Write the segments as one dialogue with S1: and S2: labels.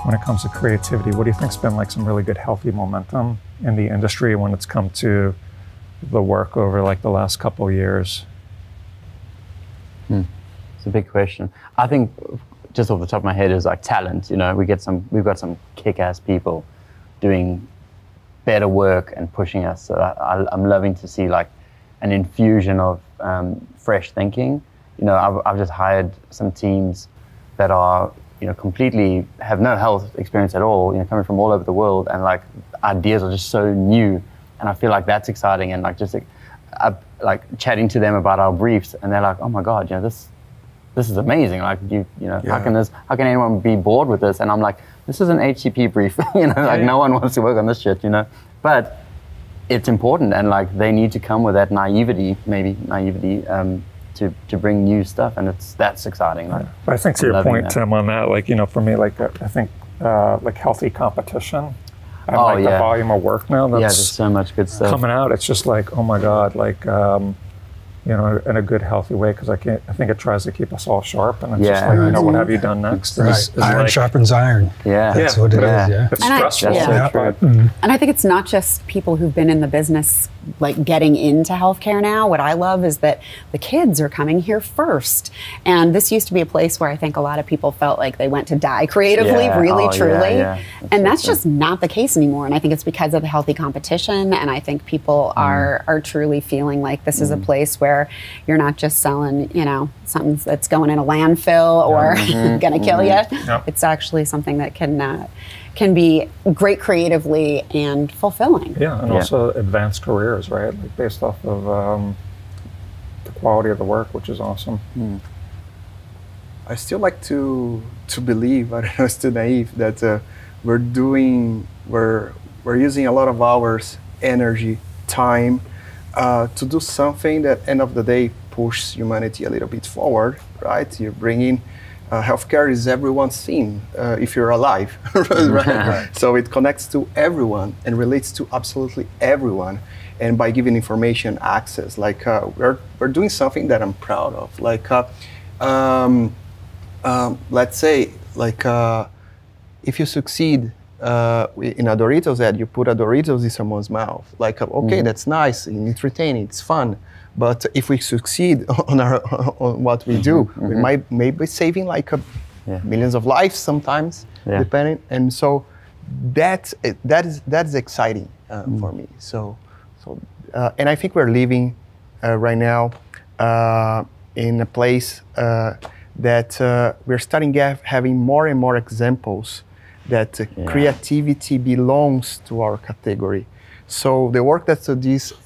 S1: when it comes to creativity, what do you think's been like some really good healthy momentum in the industry when it's come to the work over like the last couple of years?
S2: It's a big question. I think just off the top of my head is like talent. You know, we've got some kick-ass people doing better work and pushing us. So I'm loving to see like an infusion of fresh thinking. You know, I've just hired some teams that are, you know, completely have no health experience at all, you know, coming from all over the world, and like ideas are just so new, and I feel like that's exciting. And like just like chatting to them about our briefs, and they're like, oh my God, you know, this is amazing. Like you know, how can anyone be bored with this? And I'm like, this is an HCP brief, you know, like no one wants to work on this shit, you know, but it's important, and like they need to come with that naivety to bring new stuff, and that's exciting. Like,
S1: but I think to your point, Tim, on that, like, you know, for me, like I think like healthy competition and like the volume of work now that's
S2: there's so much good stuff
S1: coming out. It's just like, oh my God, like you know, in a good healthy way, because I think it tries to keep us all sharp, and it's just like, you know, what have you done next?
S3: Right. Iron like, sharpens iron.
S2: Yeah,
S3: that's what it is. Yeah,
S1: it's stressful.
S4: And I think it's not just people who've been in the business like getting into healthcare now. What I love is that the kids are coming here first, and this used to be a place where I think a lot of people felt like they went to die creatively, really, truly, and that's just not the case anymore. And I think it's because of the healthy competition, and I think people are truly feeling like this is a place where you're not just selling, you know, something that's going in a landfill or gonna kill you. It's actually something that can be great creatively and fulfilling.
S1: Yeah, and also advanced careers, right? Like based off of the quality of the work, which is awesome.
S5: I still like to believe, I don't know, it's too naive, that we're using a lot of hours, energy, time to do something that end of the day pushes humanity a little bit forward, right? You're bringing healthcare is everyone's theme if you're alive, right? So it connects to everyone and relates to absolutely everyone. And by giving information access, like we're doing something that I'm proud of. Like let's say, like if you succeed in a Doritos ad, you put a Doritos in someone's mouth. Like okay, that's nice, entertaining, it's fun. But if we succeed on what we do, we might maybe saving like millions of lives sometimes, depending. And so that is exciting for me. So and I think we're living right now in a place that we're starting having more and more examples that creativity belongs to our category. So the work that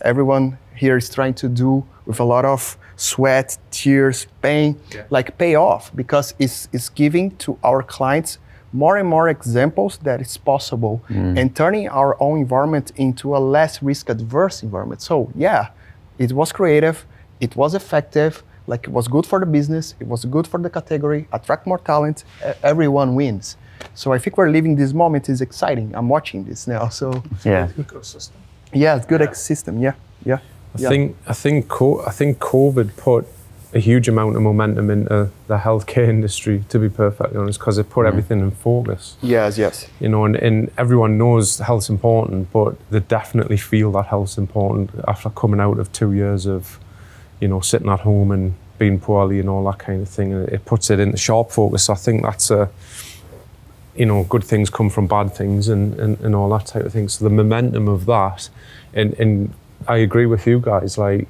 S5: everyone here is trying to do with a lot of sweat, tears, pain, like pay off, because it's giving to our clients more and more examples that it's possible and turning our own environment into a less risk adverse environment. So yeah, it was creative, it was effective, like it was good for the business, it was good for the category, attract more talent, everyone wins. So I think we're living this moment is exciting. I'm watching this now. So
S1: ecosystem.
S5: Yeah, it's good ecosystem. Yeah.
S6: I think COVID put a huge amount of momentum into the healthcare industry, to be perfectly honest, because it put everything in focus.
S5: Yes.
S6: You know, and everyone knows health's important, but they definitely feel that health's important after coming out of 2 years of, you know, sitting at home and being poorly and all that kind of thing. And it puts it into sharp focus. So I think that's you know, good things come from bad things and all that type of thing. So the momentum of that, and I agree with you guys, like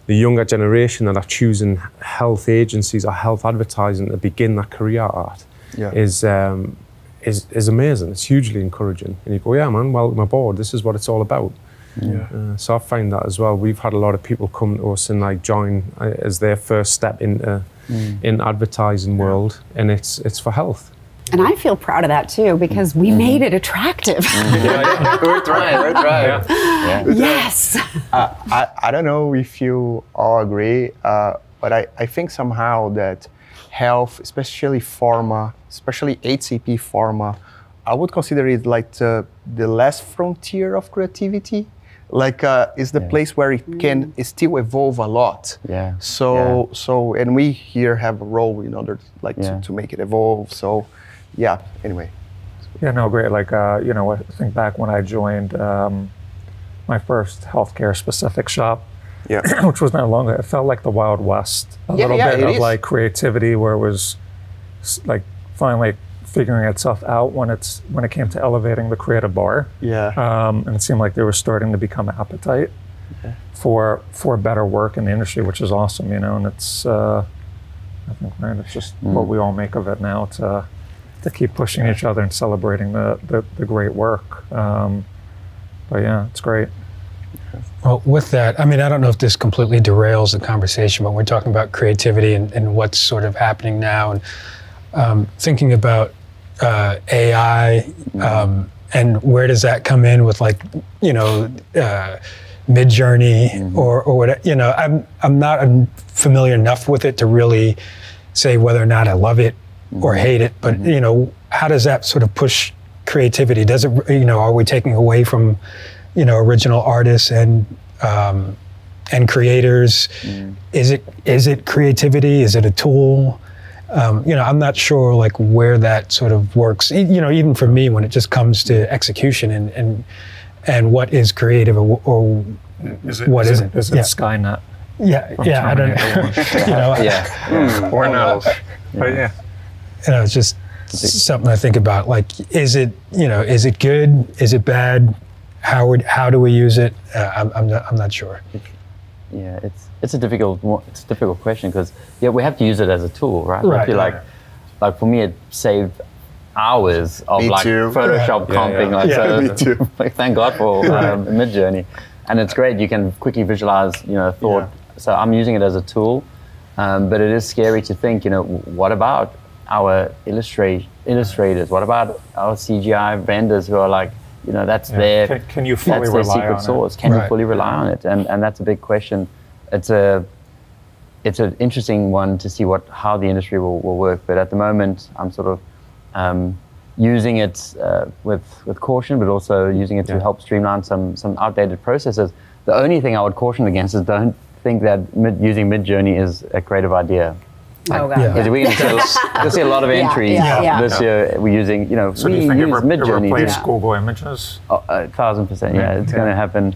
S6: the younger generation that are choosing health agencies or health advertising to begin their career at is amazing. It's hugely encouraging. And you go, yeah, man, welcome aboard. This is what it's all about. So I find that as well. We've had a lot of people come to us and like join as their first step into in advertising world, and it's for health.
S4: And I feel proud of that too, because we made it attractive.
S5: We're trying.
S4: Yes.
S5: I don't know if you all agree, but I think somehow that health, especially pharma, especially HCP pharma, I would consider it like the last frontier of creativity. Like it's the place where it can still evolve a lot. So and we here have a role in order like to make it evolve. So yeah, anyway.
S1: Yeah, no, great. Like, you know, I think back when I joined my first healthcare specific shop, which was not long ago, it felt like the Wild West. A little bit of like creativity where it was like finally figuring itself out when it came to elevating the creative bar. And it seemed like there was starting to become appetite for better work in the industry, which is awesome, you know, and it's I think, man, it's just what we all make of it now to keep pushing each other and celebrating the great work. But yeah, it's great.
S3: Well, with that, I mean, I don't know if this completely derails the conversation, but we're talking about creativity and what's sort of happening now, and thinking about AI, and where does that come in with, like, you know, Mid-Journey or what, you know, I'm not familiar enough with it to really say whether or not I love it or hate it, but you know, how does that sort of push creativity? Does it, you know, are we taking away from, you know, original artists and creators? Is it creativity? Is it a tool? You know, I'm not sure like where that sort of works. You know, even for me, when it just comes to execution and what is creative or what isn't.
S1: Is it Skynet?
S3: Yeah, I don't know. You know,
S1: or no. But yeah.
S3: You know, it's just something I think about. Like, is it, you know, is it good? Is it bad? How do we use it? I'm not sure.
S2: Yeah, it's a difficult question because we have to use it as a tool, right? I feel like for me it saved hours of Photoshop comping. So
S5: me too.
S2: Like, thank God for Mid-Journey, and it's great. You can quickly visualize, you know, thought. So I'm using it as a tool, but it is scary to think, you know, what about our illustrators? What about our CGI vendors who are like, you know, that's their
S1: can you fully rely
S2: secret
S1: on
S2: sauce.
S1: it?
S2: Can you fully rely on it? And that's a big question. It's an interesting one to see how the industry will work. But at the moment, I'm sort of using it with caution, but also using it to help streamline some outdated processes. The only thing I would caution against is don't think that using Mid-Journey is a creative idea.
S4: Oh, God.
S2: Because we're going to see a lot of entries this year. We're using, you know,
S1: So do you think it
S2: Mid-Journey.
S1: replace Google Images?
S2: 1,000%, it's going to happen.